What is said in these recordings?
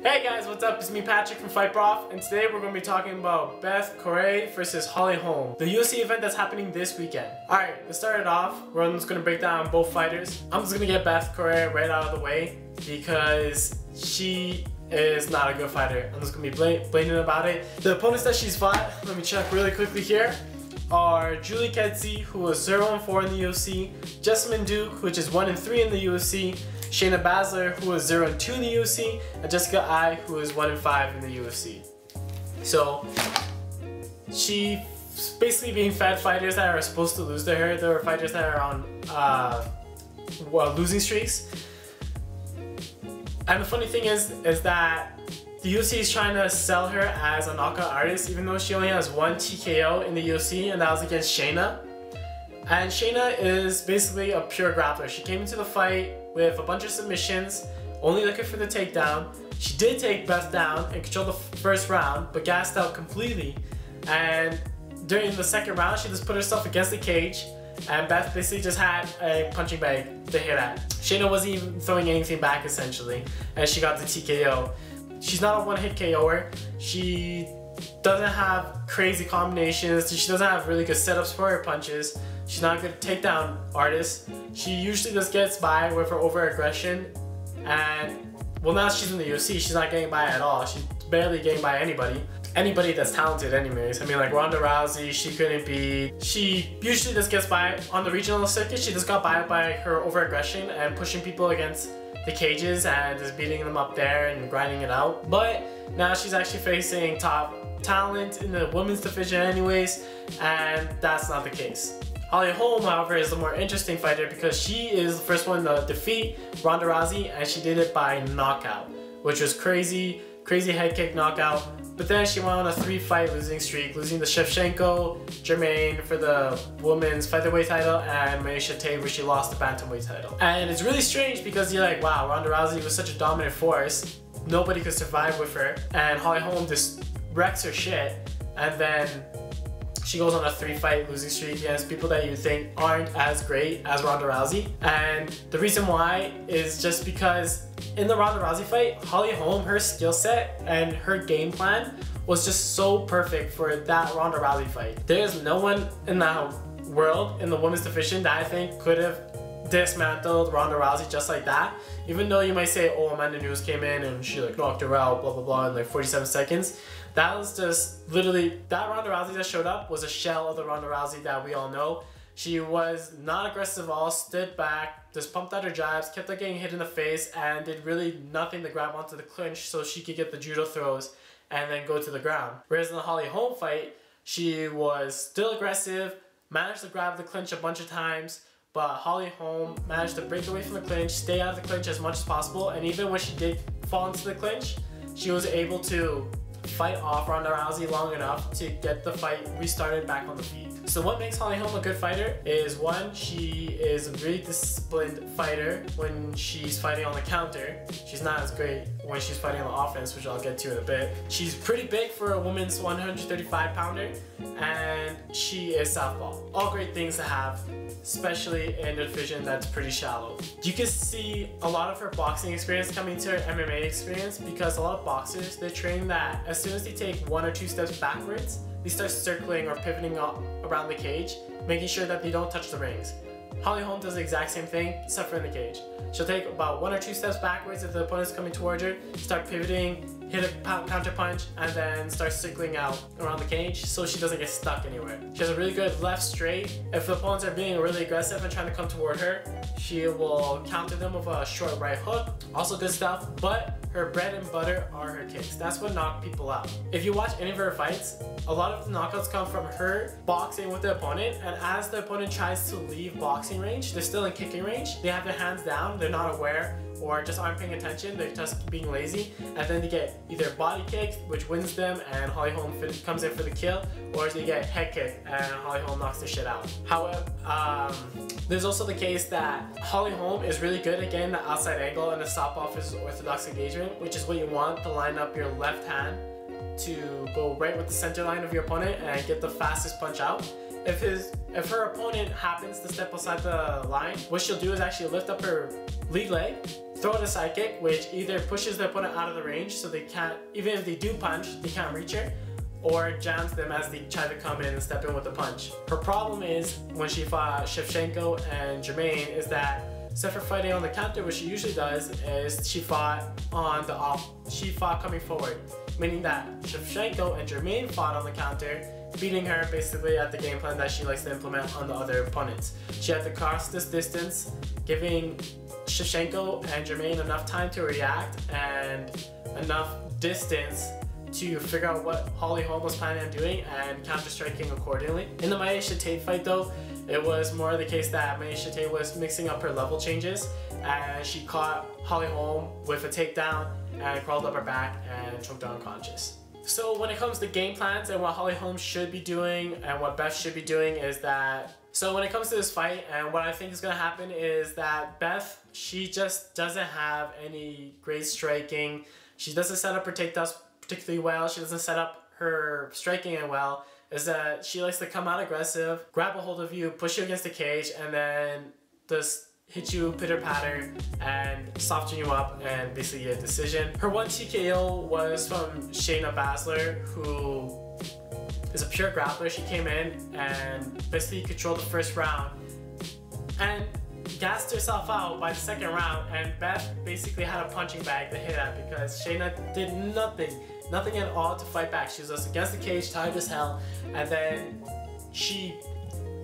Hey guys, what's up? It's me Patrick from Fight Prof, and today we're going to be talking about Bethe Correia versus Holm, the UFC event that's happening this weekend. Alright, let's start it off. We're just going to break down both fighters. I'm just going to get Bethe Correia right out of the way because she is not a good fighter. I'm just going to be blatant about it. The opponents that she's fought, let me check really quickly here, are Julie Kedzie, who was 0-4 in the UFC, Jessamine Duke, which is 1-3 in the UFC, Shayna Baszler, who was 0-2 in the UFC, and Jessica Ai, who is 1-5 in the UFC. So she's basically being fed fighters that are supposed to lose to her. There are fighters that are on losing streaks. And the funny thing is that the UFC is trying to sell her as a knockout artist, even though she only has one TKO in the UFC, and that was against Shayna. And Shayna is basically a pure grappler. She came into the fight with a bunch of submissions, only looking for the takedown. She did take Bethe down and control the first round, but gassed out completely. And during the second round, she just put herself against the cage, and Bethe basically just had a punching bag to hit at. Shayna wasn't even throwing anything back, essentially, and she got the TKO. She's not a one-hit KO'er. She doesn't have crazy combinations. She doesn't have really good setups for her punches. She's not a good takedown artist. She usually just gets by with her over-aggression, and well, now she's in the UFC, she's not getting by at all. She's barely getting by anybody. Anybody that's talented anyways. I mean, like Ronda Rousey, she couldn't be. She usually just gets by on the regional circuit. She just got by her over-aggression and pushing people against the cages and just beating them up there and grinding it out. But now she's actually facing top talent in the women's division anyways, and that's not the case. Holm, however, is the more interesting fighter because she is the first one to defeat Ronda Rousey, and she did it by knockout, which was crazy head kick knockout. But then she went on a 3-fight losing streak, losing to Shevchenko, Germaine for the women's featherweight title, and Miesha Tate, where she lost the bantamweight title. And it's really strange because you're like, wow, Ronda Rousey was such a dominant force, nobody could survive with her, and Holm just wrecks her shit, and then she goes on a 3-fight losing streak against people that you think aren't as great as Ronda Rousey. And the reason why is just because in the Ronda Rousey fight, Holm, her skill set and her game plan was just so perfect for that Ronda Rousey fight. There's no one in the world in the women's division that I think could have dismantled Ronda Rousey just like that. Even though you might say, oh, Amanda Nunes came in and she like knocked her out, blah blah blah, in like 47 seconds. That was just literally, that Ronda Rousey that showed up was a shell of the Ronda Rousey that we all know. She was not aggressive at all, stood back, just pumped out her jabs, kept on getting hit in the face, and did really nothing to grab onto the clinch so she could get the judo throws and then go to the ground. Whereas in the Holm fight, she was still aggressive, managed to grab the clinch a bunch of times, but Holm managed to break away from the clinch, stay out of the clinch as much as possible, and even when she did fall into the clinch, she was able to fight off Ronda Rousey long enough to get the fight restarted back on the feet. So what makes Holm a good fighter is, one, she is a really disciplined fighter when she's fighting on the counter. She's not as great when she's fighting on the offense, which I'll get to in a bit. She's pretty big for a woman's 135-pounder, and she is southpaw. All great things to have, especially in a division that's pretty shallow. You can see a lot of her boxing experience coming to her MMA experience because a lot of boxers, they're trained that as soon as they take 1 or 2 steps backwards, they start circling or pivoting up around the cage, making sure that they don't touch the rings. Holm does the exact same thing, except for in the cage. She'll take about 1 or 2 steps backwards if the opponent's coming towards her, start pivoting, hit a counter punch, and then start circling out around the cage so she doesn't get stuck anywhere. She has a really good left straight. If the opponents are being really aggressive and trying to come toward her, she will counter them with a short right hook. Also good stuff, but her bread and butter are her kicks. That's what knocked people out. If you watch any of her fights, a lot of the knockouts come from her boxing with the opponent, and as the opponent tries to leave boxing range, they're still in kicking range. They have their hands down, they're not aware, or just aren't paying attention, they're just being lazy, and then they get either body kicked, which wins them, and Holm comes in for the kill, or they get head kicked, and Holm knocks the shit out. However, there's also the case that Holm is really good at getting the outside angle and the southpaw versus orthodox engagement, which is what you want to line up your left hand to go right with the center line of your opponent and get the fastest punch out. If her opponent happens to step outside the line, what she'll do is actually lift up her lead leg throw out a side kick, which either pushes the opponent out of the range so they can't, even if they do punch, they can't reach her, or jams them as they try to come in and step in with the punch. Her problem is, when she fought Shevchenko and Germain, is that instead of fighting on the counter, what she usually does is she fought coming forward, meaning that Shevchenko and Germain fought on the counter, beating her basically at the game plan that she likes to implement on the other opponents. She had to cross this distance, giving Shevchenko and Germain enough time to react and enough distance to figure out what Holly Holm was planning on doing and counter-striking accordingly. In the Maisha Tate fight though, it was more the case that Maisha Tate was mixing up her level changes, and she caught Holly Holm with a takedown and crawled up her back and choked her unconscious. So when it comes to game plans and what Holly Holm should be doing and what Beth should be doing is that, so when it comes to this fight, and what I think is going to happen is that Beth, she just doesn't have any great striking. She doesn't set up her takedowns particularly well. She doesn't set up her striking in well. Is that she likes to come out aggressive, grab a hold of you, push you against the cage, and then just hit you pitter-patter and soften you up and basically get a decision. Her one TKO was from Shayna Baszler, who is a pure grappler. She came in and basically controlled the first round and gassed herself out by the second round, and Beth basically had a punching bag to hit at because Shayna did nothing at all to fight back. She was just against the cage, tired as hell, and then she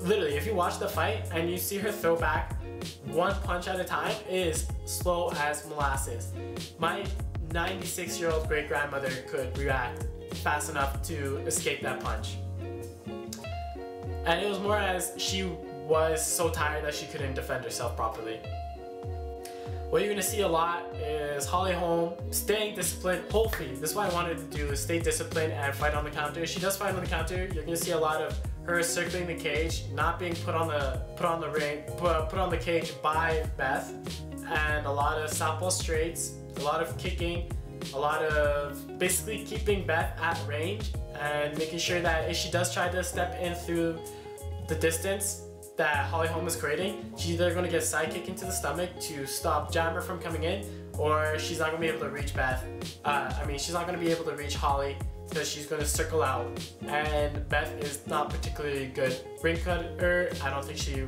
literally, if you watch the fight and you see her throw back one punch at a time, is slow as molasses. My 96-year-old great-grandmother could react fast enough to escape that punch. And it was more as she was so tired that she couldn't defend herself properly. What you're gonna see a lot is Holly Holm staying disciplined. Hopefully, this is what I wanted to do, is stay disciplined and fight on the counter. If she does fight on the counter, you're gonna see a lot of her circling the cage, not being put on the cage by Beth, and a lot of southpaw straights, a lot of kicking, a lot of basically keeping Beth at range and making sure that if she does try to step in through the distance that Holly Holm is creating, she's either going to get a side kick into the stomach to stop Jammer from coming in, or she's not going to be able to reach Beth. She's not going to be able to reach Holly because she's going to circle out. And Beth is not particularly good ring cutter. I don't think she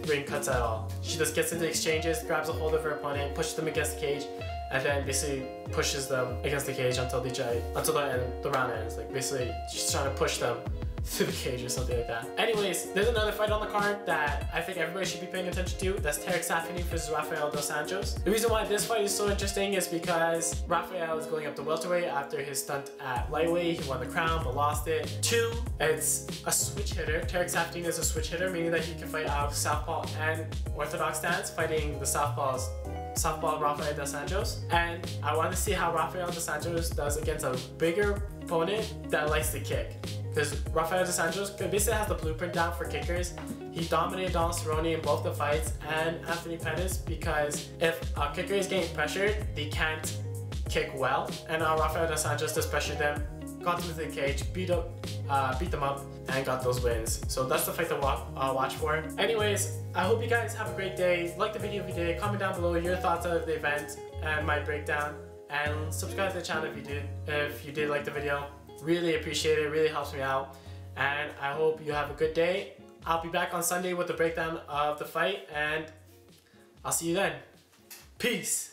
ring cuts at all. She just gets into exchanges, grabs a hold of her opponent, pushes them against the cage, and then basically pushes them against the cage until the round ends. Like basically, she's trying to push them through the cage or something like that. Anyways, there's another fight on the card that I think everybody should be paying attention to. That's Tarek Saffioni versus Rafael dos Anjos. The reason why this fight is so interesting is because Rafael is going up to welterweight after his stunt at lightweight. He won the crown but lost it. 2, it's a switch hitter. Tarek Saffioni is a switch hitter, meaning that he can fight out of southpaw and orthodox stance, fighting the southpaw Rafael dos Anjos. And I want to see how Rafael dos Anjos does against a bigger opponent that likes to kick. Because Rafael dos Anjos basically has the blueprint down for kickers. He dominated Don Cerrone in both the fights and Anthony Pettis, because if a kicker is getting pressured, they can't kick well. And Rafael dos Anjos just pressured them, got them into the cage, beat them up, and got those wins. So that's the fight to watch for. Anyways, I hope you guys have a great day. Like the video if you did, comment down below your thoughts of the event and my breakdown, and subscribe to the channel if you did like the video. Really appreciate it, really helps me out, and I hope you have a good day. I'll be back on Sunday with the breakdown of the fight, and I'll see you then. Peace.